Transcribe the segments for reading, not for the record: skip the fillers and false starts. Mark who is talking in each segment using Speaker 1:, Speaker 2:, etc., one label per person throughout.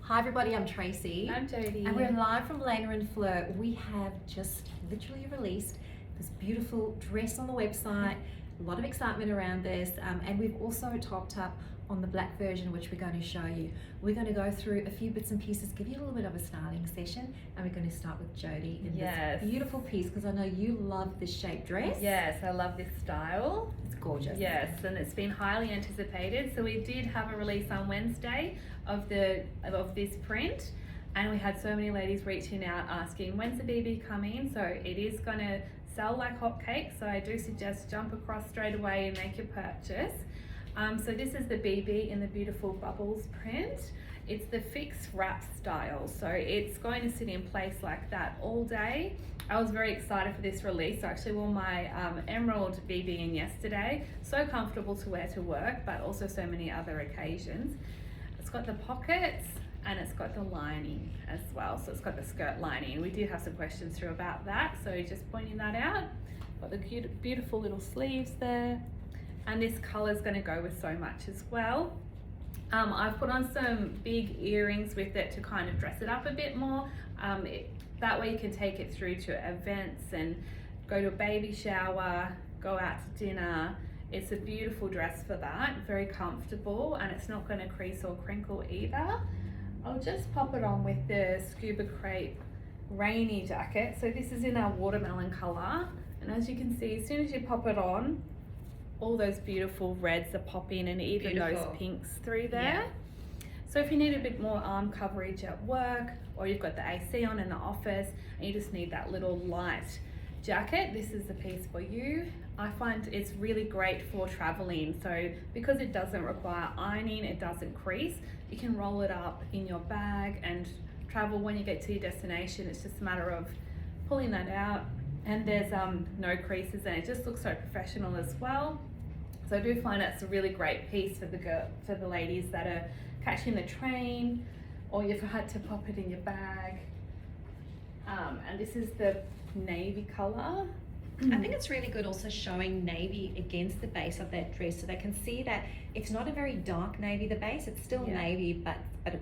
Speaker 1: Hi everybody, I'm Tracy.
Speaker 2: I'm Jodie.
Speaker 1: And we're live from Lena and Fleur. We have just literally released this beautiful dress on the website. A lot of excitement around this, and we've also topped up on the black version, which we're going to show you. We're going to go through a few bits and pieces, give you a little bit of a styling session, and we're going to start with Jodie in this beautiful piece, because I know you love this shape dress.
Speaker 2: Yes, I love this style.
Speaker 1: It's gorgeous.
Speaker 2: Yes, and it's been highly anticipated. So we did have a release on Wednesday of this print, and we had so many ladies reaching out asking, when's the BB coming? So it is going to sell like hotcakes, so I do suggest jump across straight away and make your purchase. So this is the BB in the beautiful bubbles print. It's the fixed wrap style, so it's going to sit in place like that all day. I was very excited for this release. I actually wore my emerald BB in yesterday. So comfortable to wear to work, but also so many other occasions. It's got the pockets and it's got the lining as well. So it's got the skirt lining. We did have some questions through about that, so just pointing that out. Got the cute, beautiful little sleeves there. And this color is going to go with so much as well. I've put on some big earrings with it to kind of dress it up a bit more. That way you can take it through to events and go to a baby shower, go out to dinner. It's a beautiful dress for that, very comfortable, and it's not going to crease or crinkle either. I'll just pop it on with the Scuba Crepe rainy jacket. So this is in our watermelon color, and as you can see, as soon as you pop it on, all those beautiful reds are popping, and even those pinks through there. Yeah. So if you need a bit more arm coverage at work, or you've got the AC on in the office and you just need that little light jacket, this is the piece for you. I find it's really great for traveling. So because it doesn't require ironing, it doesn't crease, you can roll it up in your bag and travel. When you get to your destination, it's just a matter of pulling that out, and there's no creases, and it just looks so professional as well. So I do find it's a really great piece for the ladies that are catching the train, or you've had to pop it in your bag. And this is the navy color.
Speaker 1: I think it's really good also showing navy against the base of that dress, so they can see that it's not a very dark navy, the base, it's still navy, but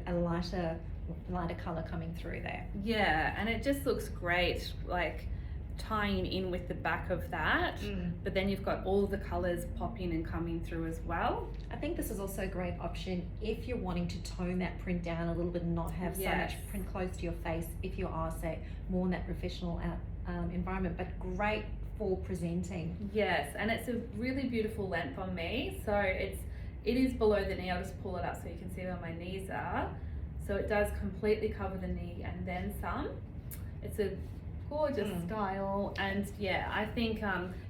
Speaker 1: a lighter color coming through there.
Speaker 2: Yeah, and it just looks great, like tying in with the back of that, but then you've got all the colors popping and coming through as well.
Speaker 1: I think this is also a great option if you're wanting to tone that print down a little bit and not have so much print close to your face, if you are, say, more in that professional environment, but great for presenting.
Speaker 2: Yes, and it's a really beautiful length on me, so it is below the knee. I'll just pull it up so you can see where my knees are. So it does completely cover the knee and then some. It's a gorgeous style, and yeah, I think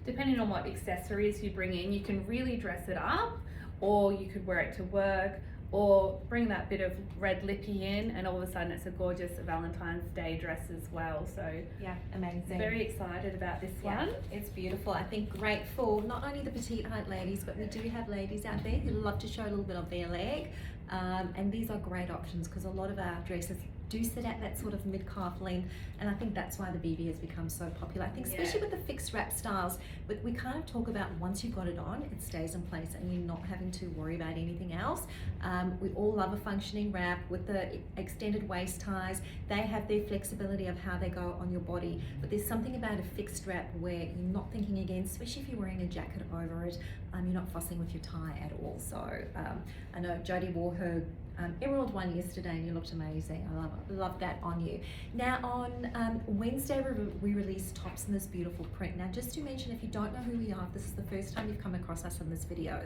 Speaker 2: depending on what accessories you bring in, you can really dress it up, or you could wear it to work, or bring that bit of red lippy in, and all of a sudden it's a gorgeous Valentine's Day dress as well. So
Speaker 1: yeah, amazing.
Speaker 2: Very excited about this one.
Speaker 1: It's beautiful. I think great for not only the petite height ladies, but we do have ladies out there who love to show a little bit of their leg, and these are great options because a lot of our dresses do sit at that sort of mid-calf length, and I think that's why the BB has become so popular. I think especially with the fixed wrap styles, but we kind of talk about once you've got it on, it stays in place and you're not having to worry about anything else. We all love a functioning wrap with the extended waist ties. They have their flexibility of how they go on your body, but there's something about a fixed wrap where you're not thinking again, especially if you're wearing a jacket over it, you're not fussing with your tie at all. So I know Jodie wore her emerald one yesterday and you looked amazing. I love that on you. Now on Wednesday we released tops in this beautiful print. Now just to mention, if you don't know who we are, if this is the first time you've come across us in this video,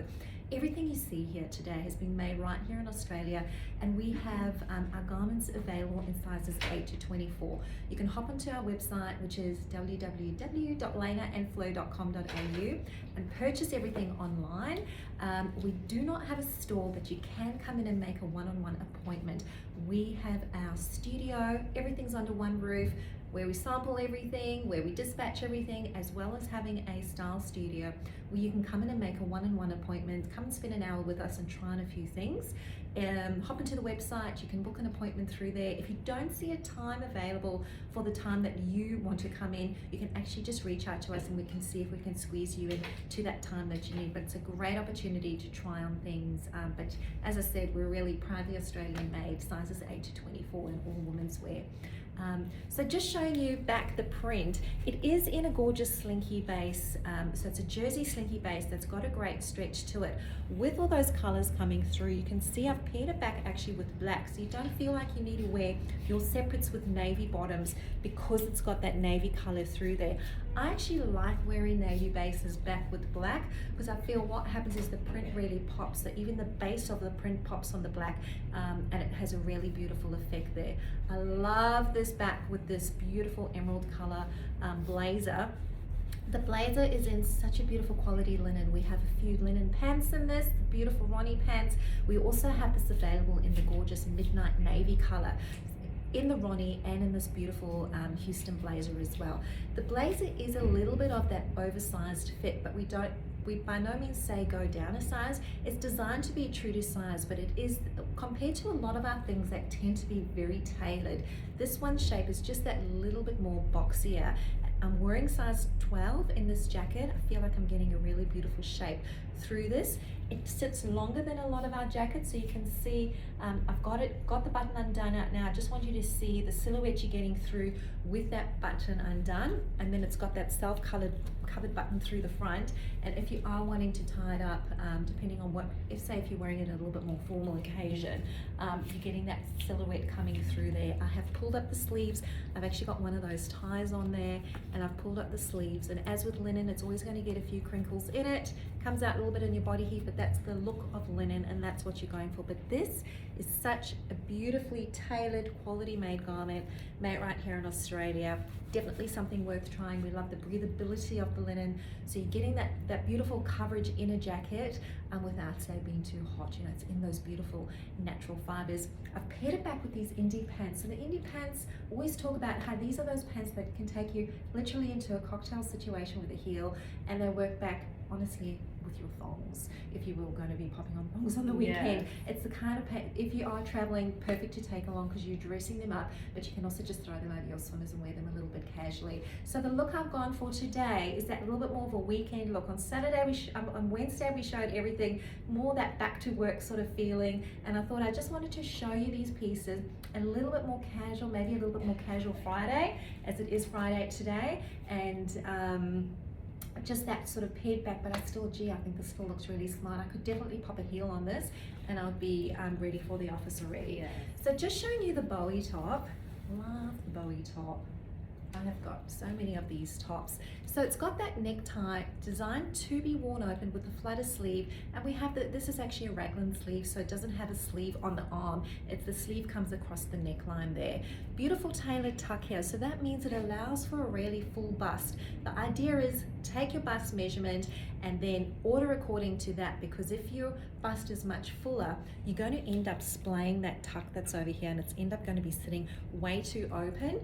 Speaker 1: everything you see here today has been made right here in Australia, and we have our garments available in sizes 8 to 24. You can hop onto our website, which is www.lenaandfleur.com.au, and purchase everything online. We do not have a store, but you can come in and make a one-on-one appointment. We have our studio, everything's under one roof. where we sample everything, where we dispatch everything, as well as having a style studio where you can come in and make a one-on-one appointment, come and spend an hour with us and try on a few things. Hop into the website, you can book an appointment through there. If you don't see a time available for the time that you want to come in, you can actually just reach out to us and we can see if we can squeeze you in to that time that you need. But it's a great opportunity to try on things. But as I said, we're really proudly Australian made, sizes 8 to 24 in all women's wear. So just showing you back the print, it is in a gorgeous slinky base, so it's a jersey slinky base that's got a great stretch to it with all those colors coming through. You can see I've paired it back actually with black, so you don't feel like you need to wear your separates with navy bottoms because it's got that navy color through there. I actually like wearing navy bases back with black because I feel what happens is the print really pops, so even the base of the print pops on the black, and it has a really beautiful effect there. I love this back with this beautiful emerald color blazer. The blazer is in such a beautiful quality linen. We have a few linen pants in this, the beautiful Ronnie pants. We also have this available in the gorgeous midnight navy color, in the Ronnie and in this beautiful Houston blazer as well. The blazer is a little bit of that oversized fit, but we by no means say go down a size. It's designed to be true to size, but it is, compared to a lot of our things that tend to be very tailored, this one's shape is just that little bit more boxier. I'm wearing size 12 in this jacket. I feel like I'm getting a really beautiful shape through this. It sits longer than a lot of our jackets, so you can see I've got the button undone out now. I just want you to see the silhouette you're getting through with that button undone, and then it's got that covered button through the front. And if you are wanting to tie it up, depending on what, if you're wearing it at a little bit more formal occasion, you're getting that silhouette coming through there. I have pulled up the sleeves. I've actually got one of those ties on there, and I've pulled up the sleeves. And as with linen, it's always going to get a few crinkles in it. Comes out a little bit in your body heat, but that's the look of linen, and that's what you're going for. But this is such a beautifully tailored, quality made garment, made right here in Australia. Definitely something worth trying. We love the breathability of the linen, so you're getting that beautiful coverage in a jacket without, say, being too hot. You know, it's in those beautiful natural fibers. I've paired it back with these indie pants. So the indie pants, always talk about how these are those pants that can take you literally into a cocktail situation with a heel, and they work back, honestly, with your thongs, if you were going to be popping on thongs on the weekend. Yeah. It's the kind of pants, if you are traveling, perfect to take along because you're dressing them up, but you can also just throw them over your swimmers and wear them a little bit casually. So the look I've gone for today is that little bit more of a weekend look. On Saturday, on Wednesday, we showed everything more that back to work sort of feeling, and I thought I just wanted to show you these pieces a little bit more casual, maybe a little bit more casual Friday, as it is Friday today, and just that sort of paired back, but I think this still looks really smart. I could definitely pop a heel on this and I would be ready for the office already. Yeah. So just showing you the Bowie top. Love the Bowie top. I have got so many of these tops. So it's got that necktie designed to be worn open with a flutter sleeve, and we have this is actually a raglan sleeve, so it doesn't have a sleeve on the arm. The sleeve comes across the neckline there. Beautiful tailored tuck here, so that means it allows for a really full bust. The idea is take your bust measurement and then order according to that, because if your bust is much fuller, you're going to end up splaying that tuck that's over here, and it's end up going to be sitting way too open.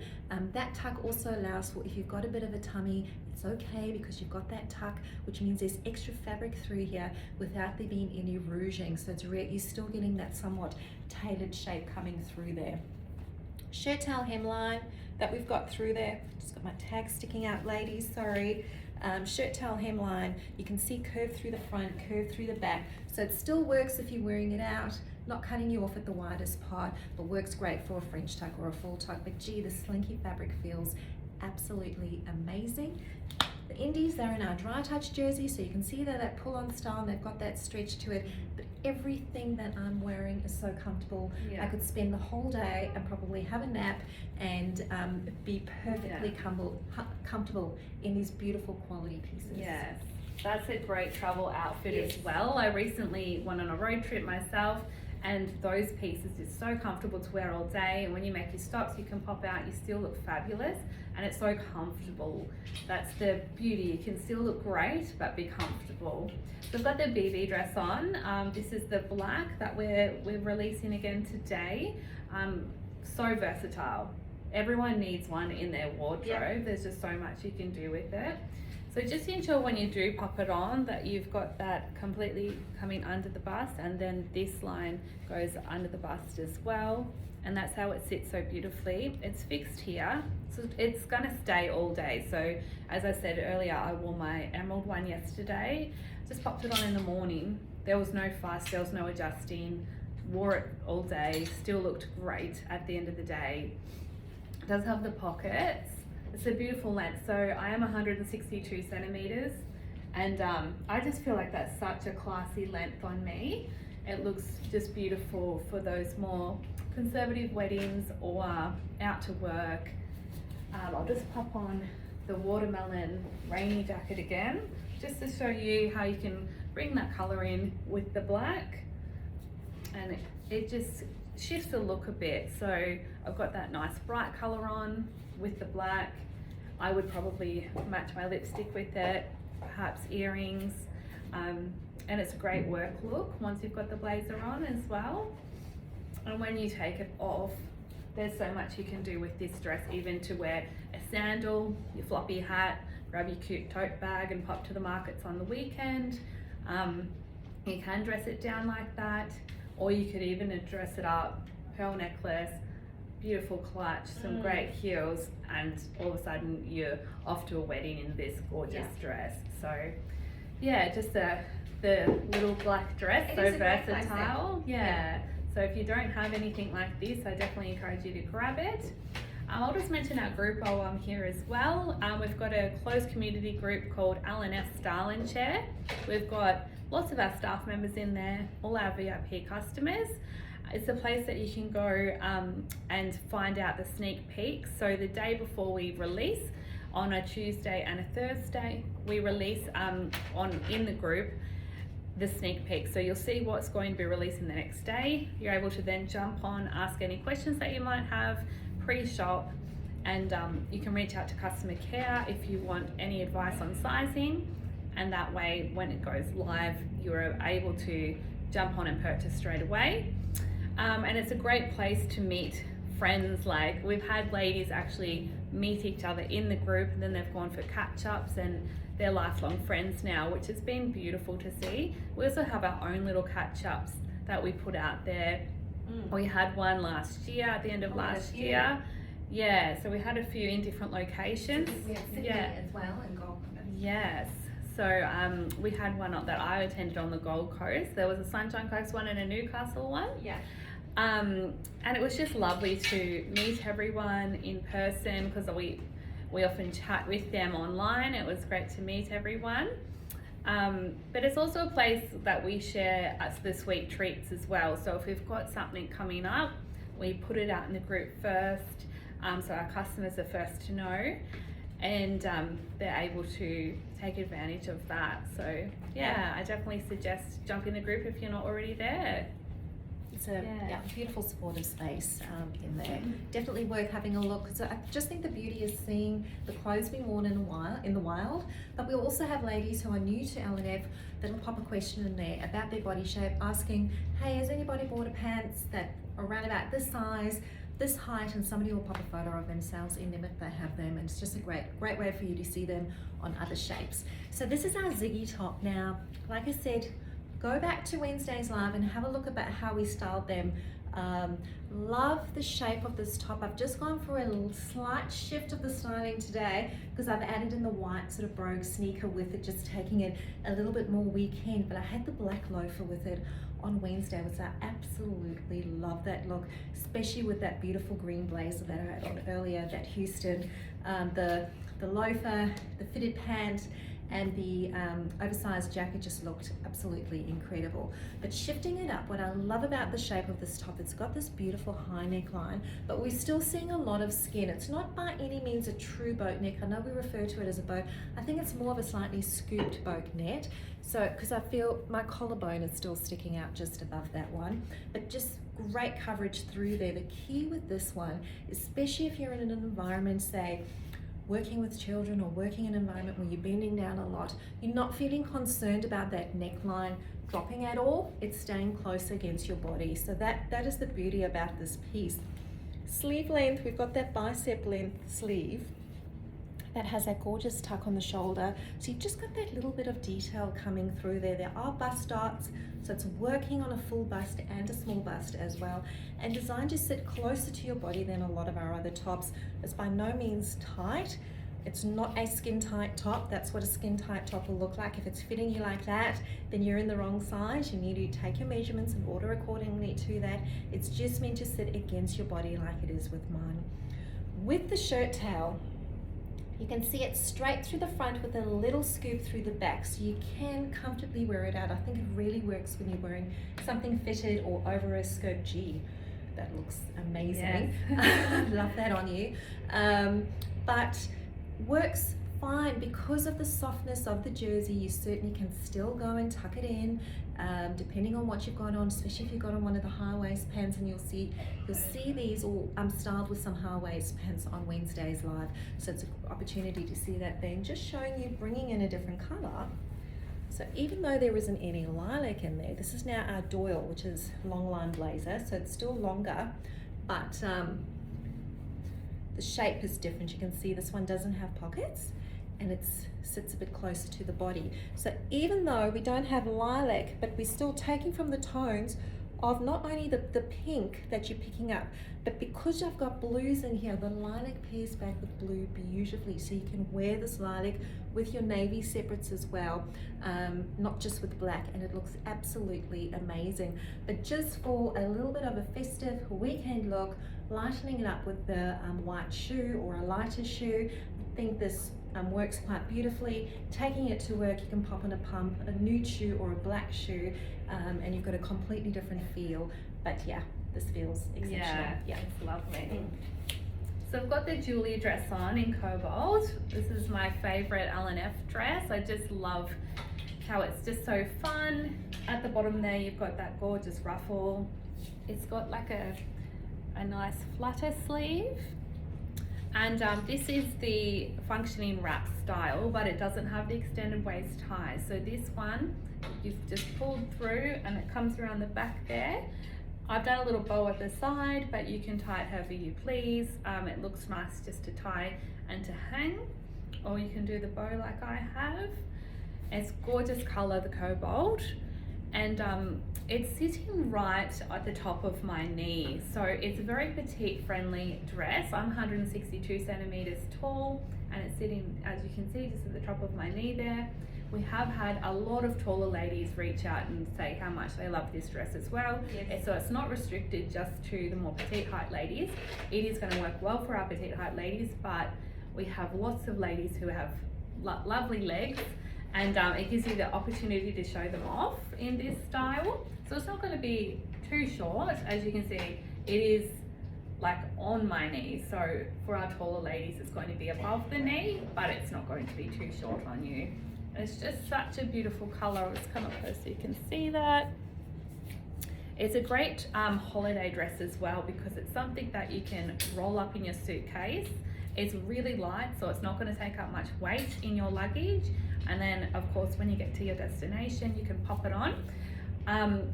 Speaker 1: That tuck also allows for, if you've got a bit of a tummy, it's okay because you've got that tuck, which means there's extra fabric through here without there being any rouging. So it's you're still getting that somewhat tailored shape coming through there. Shirt tail hemline that we've got through there. Just got my tag sticking out, ladies, sorry. Shirt tail hemline, you can see curve through the front, curve through the back. So it still works if you're wearing it out, not cutting you off at the widest part, but works great for a French tuck or a full tuck. But gee, the slinky fabric feels absolutely amazing. The indies, they're in our dry touch jersey, so you can see that pull-on style, and they've got that stretch to it. But everything that I'm wearing is so comfortable. Yeah. I could spend the whole day and probably have a nap and be perfectly comfortable in these beautiful quality pieces.
Speaker 2: Yes, that's a great travel outfit as well. I recently went on a road trip myself, and those pieces are so comfortable to wear all day, and when you make your stops you can pop out, you still look fabulous, and it's so comfortable. That's the beauty. You can still look great but be comfortable. So I've got the BB dress on. This is the black that we're releasing again today. So versatile. everyone needs one in their wardrobe.
Speaker 1: Yep.
Speaker 2: There's just so much you can do with it. So just ensure when you do pop it on that you've got that completely coming under the bust, and then this line goes under the bust as well. And that's how it sits so beautifully. It's fixed here, so it's gonna stay all day. So as I said earlier, I wore my emerald one yesterday, just popped it on in the morning. There was no fuss, there was no adjusting, wore it all day, still looked great at the end of the day. It does have the pockets. It's a beautiful length. So I am 162 centimeters, and I just feel like that's such a classy length on me. It looks just beautiful for those more conservative weddings or out to work. I'll just pop on the watermelon rainy jacket again, just to show you how you can bring that color in with the black, and it just shifts the look a bit. So I've got that nice bright color on with the black. I would probably match my lipstick with it, perhaps earrings, and it's a great work look once you've got the blazer on as well. And when you take it off, there's so much you can do with this dress, even to wear a sandal, your floppy hat, grab your cute tote bag and pop to the markets on the weekend. You can dress it down like that, or you could even dress it up, pearl necklace, beautiful clutch, some great heels, and all of a sudden you're off to a wedding in this gorgeous dress. So yeah, just the little black dress,
Speaker 1: It
Speaker 2: so
Speaker 1: is a great
Speaker 2: versatile. Yeah. So if you don't have anything like this, I definitely encourage you to grab it. I'll just mention our group while I'm here as well. We've got a closed community group called L&F Style and Share. We've got lots of our staff members in there, all our VIP customers. It's a place that you can go and find out the sneak peeks. So the day before we release, on a Tuesday and a Thursday, we release in the group the sneak peek. So you'll see what's going to be releasing the next day. You're able to then jump on, ask any questions that you might have, pre-shop, and you can reach out to customer care if you want any advice on sizing. And that way, when it goes live, you're able to jump on and purchase straight away. And it's a great place to meet friends. Like, we've had ladies actually meet each other in the group, and then they've gone for catch-ups, and they're lifelong friends now, which has been beautiful to see. We also have our own little catch-ups that we put out there. We had one last year, at the end of last year. Yeah, so we had a few in different locations.
Speaker 1: Sydney as well, and Gold Coast.
Speaker 2: Yes. So we had one that I attended on the Gold Coast. There was a Sunshine Coast one and a Newcastle one.
Speaker 1: Yeah.
Speaker 2: And it was just lovely to meet everyone in person, because we often chat with them online. It was great to meet everyone. But it's also a place that we share the sweet treats as well. So if we've got something coming up, we put it out in the group first, so our customers are first to know, and they're able to take advantage of that. So yeah, I definitely suggest jump in the group if you're not already there.
Speaker 1: It's a beautiful supportive space in there. Definitely worth having a look. So I just think the beauty is seeing the clothes being worn in the wild, but we also have ladies who are new to L&F that'll pop a question in there about their body shape, asking, hey, has anybody bought a pants that are around about this size, this height, and somebody will pop a photo of themselves in them if they have them, and it's just a great way for you to see them on other shapes. So this is our Ziggy top. Now, like I said, go back to Wednesday's live and have a look about how we styled them. Love the shape of this top. I've just gone for a little slight shift of the styling today, because I've added in the white sort of brogue sneaker with it, just taking it a little bit more weekend, but I had the black loafer with it on Wednesday, which I absolutely love that look, especially with that beautiful green blazer that I had on earlier, that Houston, the loafer, the fitted pant, and the oversized jacket just looked absolutely incredible. But shifting it up, what I love about the shape of this top, it's got this beautiful high neckline, but we're still seeing a lot of skin. It's not by any means a true boat neck. I know we refer to it as a boat. I think it's more of a slightly scooped boat net. So, because I feel my collarbone is still sticking out just above that one, but just great coverage through there. The key with this one, especially if you're in an environment, say, working with children or working in an environment where you're bending down a lot, you're not feeling concerned about that neckline dropping at all. It's staying close against your body. So that is the beauty about this piece. Sleeve length, we've got that bicep length sleeve that has that gorgeous tuck on the shoulder. So you've just got that little bit of detail coming through there. There are bust dots, so it's working on a full bust and a small bust as well, and designed to sit closer to your body than a lot of our other tops. It's by no means tight. It's not a skin tight top. That's what a skin tight top will look like. If it's fitting you like that, then you're in the wrong size. You need to take your measurements and order accordingly to that. It's just meant to sit against your body like it is with mine. With the shirt tail, you can see it straight through the front with a little scoop through the back, so you can comfortably wear it out. I think it really works when you're wearing something fitted or over a skirt. Gee, that looks amazing.
Speaker 2: Yes.
Speaker 1: Love that on you. But works fine because of the softness of the jersey. You certainly can still go and tuck it in, depending on what you've got on, especially if you've got on one of the high waist pants, and you'll see these all styled with some high waist pants on Wednesdays live. So it's an opportunity to see that then, just showing you bringing in a different color. So even though there isn't any lilac in there, this is now our Doyle, which is long line blazer, so it's still longer, but the shape is different. You can see this one doesn't have pockets, and it sits a bit closer to the body. So even though we don't have lilac, but we're still taking from the tones of not only the pink that you're picking up, but because I've got blues in here, the lilac pairs back with blue beautifully. So you can wear this lilac with your navy separates as well, not just with black, and it looks absolutely amazing. But just for a little bit of a festive weekend look, lightening it up with the white shoe or a lighter shoe, I think this works quite beautifully. Taking it to work, you can pop on a pump, a nude shoe or a black shoe, and you've got a completely different feel. But yeah, this feels exceptional.
Speaker 2: Yeah, it's lovely. So I've got the Julia dress on in cobalt. This is my favorite L&F dress. I just love how it's just so fun. At the bottom there, you've got that gorgeous ruffle. It's got like a nice flutter sleeve. And this is the functioning wrap style, but it doesn't have the extended waist tie. So this one, you've just pulled through and it comes around the back there. I've done a little bow at the side, but you can tie it however you please. It looks nice just to tie and to hang, or you can do the bow like I have. It's gorgeous color, the cobalt. And it's sitting right at the top of my knee. So it's a very petite friendly dress. I'm 162 centimeters tall, and it's sitting, as you can see, just at the top of my knee there. We have had a lot of taller ladies reach out and say how much they love this dress as well.
Speaker 1: Yes.
Speaker 2: So it's not restricted just to the more petite height ladies. It is going to work well for our petite height ladies, but we have lots of ladies who have lovely legs, and it gives you the opportunity to show them off in this style. So it's not going to be too short. As you can see, it is like on my knee. So for our taller ladies, it's going to be above the knee, but it's not going to be too short on you. It's just such a beautiful color. Let's come up close so you can see that. It's a great holiday dress as well, because it's something that you can roll up in your suitcase. It's really light, so it's not going to take up much weight in your luggage. And then of course, when you get to your destination, you can pop it on.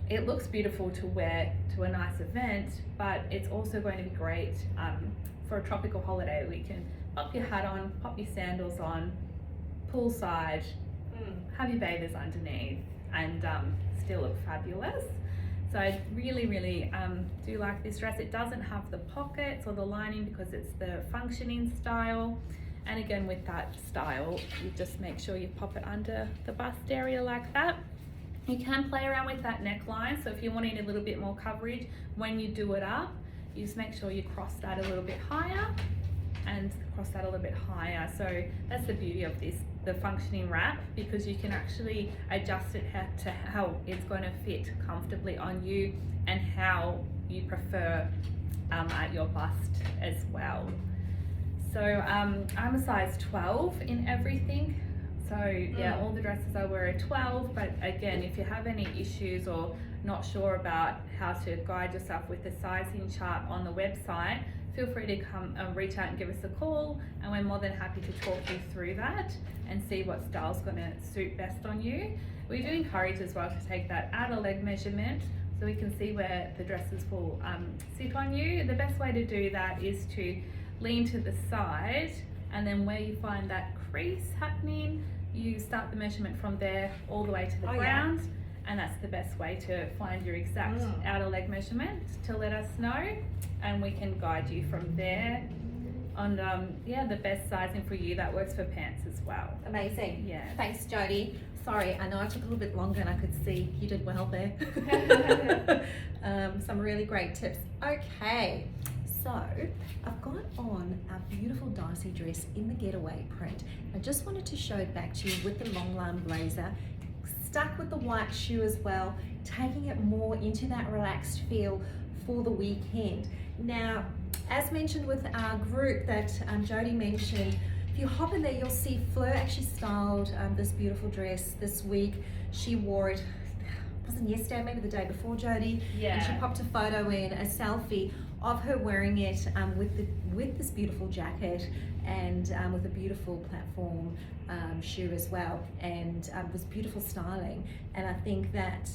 Speaker 2: It looks beautiful to wear to a nice event, but it's also going to be great for a tropical holiday. We can pop your hat on, pop your sandals on, poolside, have your bathers underneath, and still look fabulous. So I really do like this dress. It doesn't have the pockets or the lining because it's the functioning style. And again, with that style, you just make sure you pop it under the bust area like that. You can play around with that neckline. So if you're wanting a little bit more coverage, when you do it up, you just make sure you cross that a little bit higher and cross that a little bit higher. So that's the beauty of this, the functioning wrap, because you can actually adjust it to how it's going to fit comfortably on you and how you prefer at your bust as well. So I'm a size 12 in everything. So yeah, all the dresses I wear are 12, but again, if you have any issues or not sure about how to guide yourself with the sizing chart on the website, feel free to come reach out and give us a call, and we're more than happy to talk you through that and see what style's going to suit best on you. We do encourage as well to take that outer leg measurement so we can see where the dresses will sit on you. The best way to do that is to lean to the side, and then where you find that crease happening, you start the measurement from there all the way to the ground. And that's the best way to find your exact outer leg measurement, to let us know, and we can guide you from there on the best sizing for you that works for pants as well.
Speaker 1: Amazing.
Speaker 2: Yeah.
Speaker 1: Thanks, Jody. Sorry, I know I took a little bit longer and I could see you did well there. Some really great tips. Okay, so I've got on our beautiful Darcy dress in the getaway print. I just wanted to show it back to you with the long line blazer, stuck with the white shoe as well, taking it more into that relaxed feel for the weekend. Now, as mentioned with our group that Jody mentioned, if you hop in there, you'll see Fleur actually styled this beautiful dress this week. She wore it, wasn't yesterday, maybe the day before, Jody.
Speaker 2: Yeah.
Speaker 1: And she popped a photo in, a selfie of her wearing it with this beautiful jacket and with a beautiful platform shoe as well, and was beautiful styling. And I think that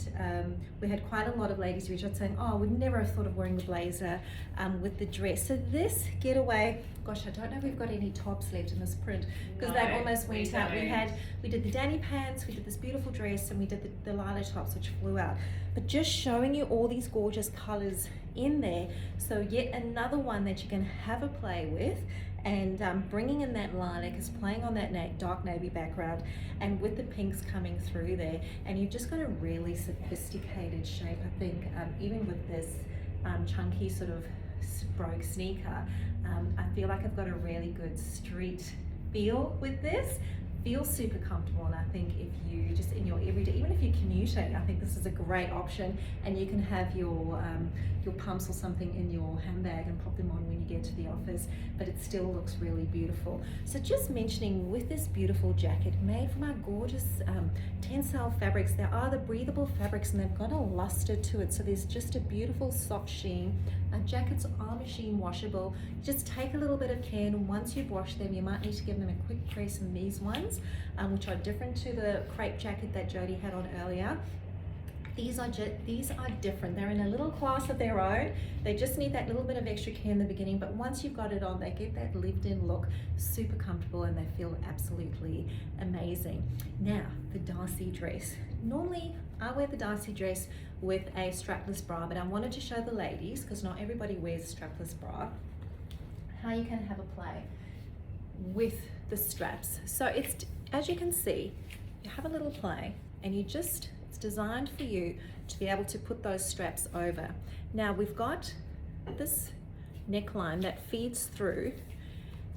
Speaker 1: we had quite a lot of ladies reach out saying, oh, we'd never have thought of wearing the blazer with the dress. So this getaway, gosh, I don't know if we've got any tops left in this print, because that almost went out. We did the Danny pants, we did this beautiful dress, and we did the Lila tops, which flew out. But just showing you all these gorgeous colors in there, so yet another one that you can have a play with, and bringing in that lilac is playing on that dark navy background, and with the pinks coming through there, and you've just got a really sophisticated shape. I think even with this chunky sort of brogue sneaker, I feel like I've got a really good street feel with this. Feels super comfortable, and I think if you just in your everyday, even if you're commuting, I think this is a great option, and you can have your pumps or something in your handbag and pop them on when you get to the office, but it still looks really beautiful. So just mentioning, with this beautiful jacket made from our gorgeous Tencel fabrics, there are the breathable fabrics and they've got a luster to it, so there's just a beautiful soft sheen. Our jackets are machine washable. Just take a little bit of care, and once you've washed them, you might need to give them a quick press in these ones, which are different to the crepe jacket that Jody had on earlier. These are different. They're in a little class of their own. They just need that little bit of extra care in the beginning, but once you've got it on, they get that lived-in look, super comfortable, and they feel absolutely amazing. Now, the Darcy dress. Normally, I wear the Darcy dress with a strapless bra, but I wanted to show the ladies, because not everybody wears a strapless bra, how you can have a play with the straps. So it's, as you can see, you have a little play, and you just, it's designed for you to be able to put those straps over. Now we've got this neckline that feeds through,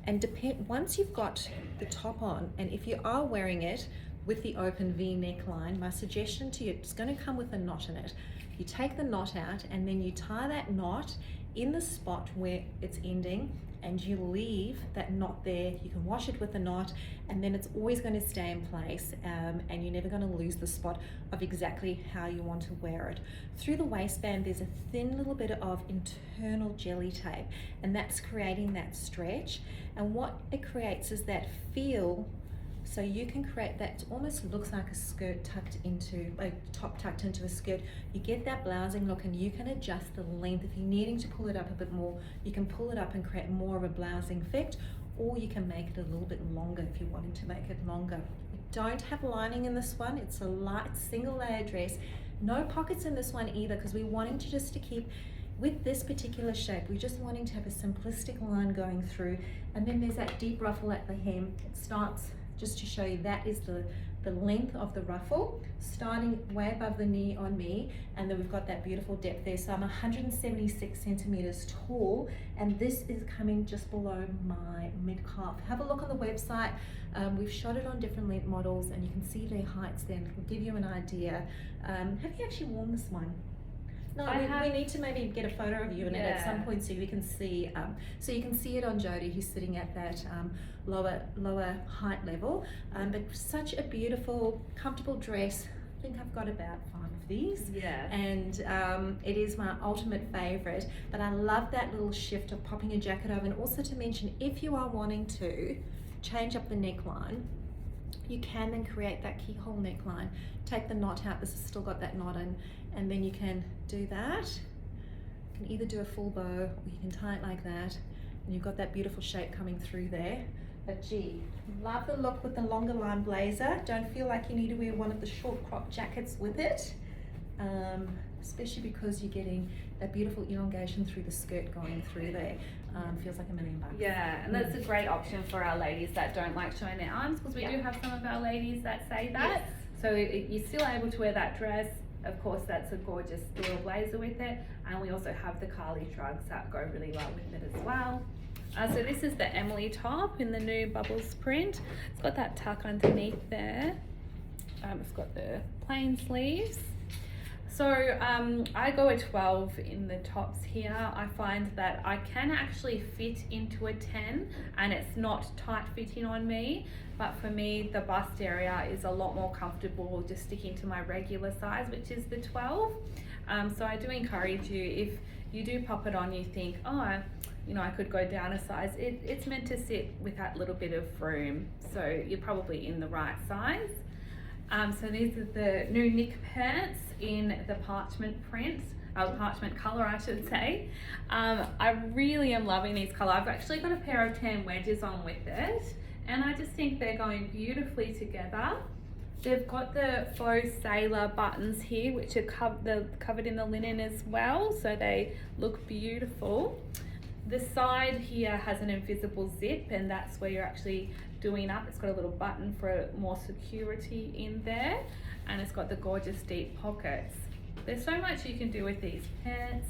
Speaker 1: and once you've got the top on, and if you are wearing it with the open V neckline, my suggestion to you, it's going to come with a knot in it. You take the knot out, and then you tie that knot in the spot where it's ending, and you leave that knot there. You can wash it with the knot, and then it's always going to stay in place, and you're never going to lose the spot of exactly how you want to wear it. Through the waistband, there's a thin little bit of internal jelly tape, and that's creating that stretch, and what it creates is that feel. So you can create that, it almost looks like a skirt tucked into, a top tucked into a skirt. You get that blousing look, and you can adjust the length. If you're needing to pull it up a bit more, you can pull it up and create more of a blousing effect, or you can make it a little bit longer if you're wanting to make it longer. We don't have lining in this one. It's a light single layer dress. No pockets in this one either, because we're wanting to just to keep, with this particular shape, we're just wanting to have a simplistic line going through, and then there's that deep ruffle at the hem. It starts, just to show you, that is the length of the ruffle, starting way above the knee on me, and then we've got that beautiful depth there. So I'm 176 centimeters tall, and this is coming just below my mid-calf. Have a look on the website. We've shot it on different length models, and you can see their heights then. It will give you an idea. Have you actually worn this one? No, we need to maybe get a photo of you in it at some point, so we can see. So you can see it on Jody, who's sitting at that lower height level. But such a beautiful, comfortable dress. I think I've got about 5 of these.
Speaker 2: Yeah.
Speaker 1: And it is my ultimate favorite. But I love that little shift of popping a jacket over, and also to mention, if you are wanting to change up the neckline, you can then create that keyhole neckline. Take the knot out. This has still got that knot in, and then you can do that. You can either do a full bow or you can tie it like that, and you've got that beautiful shape coming through there. But gee, love the look with the longer line blazer. Don't feel like you need to wear one of the short crop jackets with it, especially because you're getting that beautiful elongation through the skirt going through there. Feels like $1 million.
Speaker 2: Yeah, and that's a great option for our ladies that don't like showing their arms, because we do have some of our ladies that say that.
Speaker 1: Yes.
Speaker 2: So you're still able to wear that dress. Of course, that's a gorgeous little blazer with it, and we also have the Carly drugs that go really well with it as well. So this is the Emily top in the new Bubbles print. It's got that tuck underneath there. It's got the plain sleeves. So I go a 12 in the tops here. I find that I can actually fit into a 10 and it's not tight fitting on me. But for me, the bust area is a lot more comfortable just sticking to my regular size, which is the 12. So I do encourage you, if you do pop it on, you think, oh, you know, I could go down a size. It's meant to sit with that little bit of room. So you're probably in the right size. So these are the new Nick pants in the parchment print, parchment colour I should say. I really am loving these colour. I've actually got a pair of tan wedges on with it, and I just think they're going beautifully together. They've got the faux sailor buttons here, which are covered in the linen as well, so they look beautiful. The side here has an invisible zip, and that's where you're actually doing up. It's got a little button for more security in there, and it's got the gorgeous deep pockets. There's so much you can do with these pants.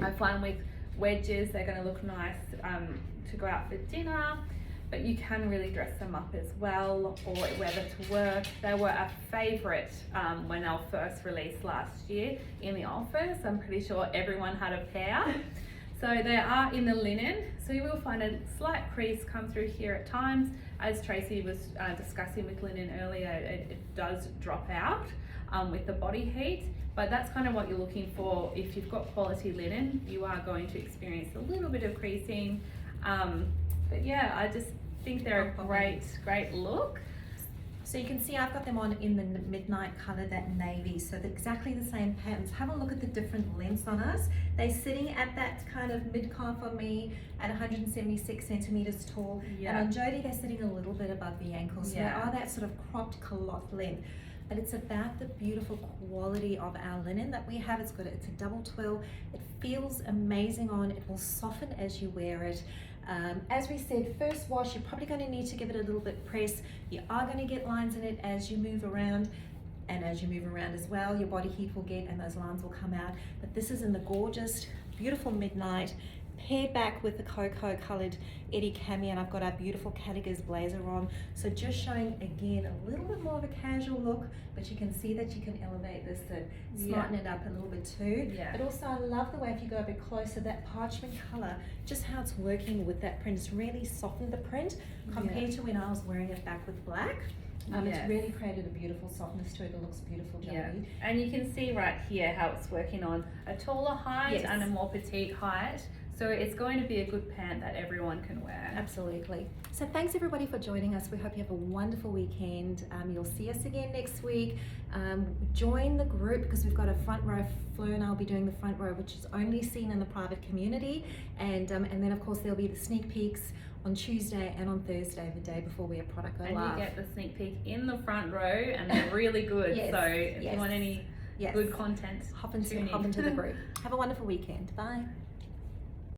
Speaker 2: I find with wedges they're going to look nice to go out for dinner, but you can really dress them up as well or wear them to work. They were a favourite when they were first released last year in the office. I'm pretty sure everyone had a pair. So they are in the linen, so you will find a slight crease come through here at times. As Tracy was discussing with linen earlier, it does drop out with the body heat, but that's kind of what you're looking for. If you've got quality linen, you are going to experience a little bit of creasing. But yeah, I just think they're a great look.
Speaker 1: So you can see I've got them on in the midnight colour, that navy, so they're exactly the same patterns. Have a look at the different lengths on us. They're sitting at that kind of mid-calf on me at 176 centimetres tall, and on Jodie they're sitting a little bit above the ankle, so they are that sort of cropped cloth length. But it's about the beautiful quality of our linen that we have. It's a double twill. It feels amazing on. It will soften as you wear it. As we said, first wash, you're probably going to need to give it a little bit press. You are going to get lines in it as you move around, and as you move around as well, your body heat will get and those lines will come out. But this is in the gorgeous, beautiful midnight, paired back with the cocoa coloured Eddie cami, and I've got our beautiful Cattigars blazer on. So just showing again a little bit more of a casual look, but you can see that you can elevate this to smarten it up a little bit too. But also I love the way, if you go a bit closer, that parchment colour, just how it's working with that print. It's really softened the print compared to when I was wearing it back with black. It's really created a beautiful softness to it. It looks beautiful, Jodie.
Speaker 2: And you can see right here how it's working on a taller height and a more petite height. So it's going to be a good pant that everyone can wear.
Speaker 1: Absolutely. So thanks everybody for joining us. We hope you have a wonderful weekend. You'll see us again next week. Join the group because we've got a front row. Fleur and I'll be doing the front row, which is only seen in the private community. And then of course there'll be the sneak peeks on Tuesday and on Thursday, the day before we have product go live.
Speaker 2: And you get the sneak peek in the front row, and they're really good. So if you want any good content,
Speaker 1: hop into the group. Have a wonderful weekend. Bye.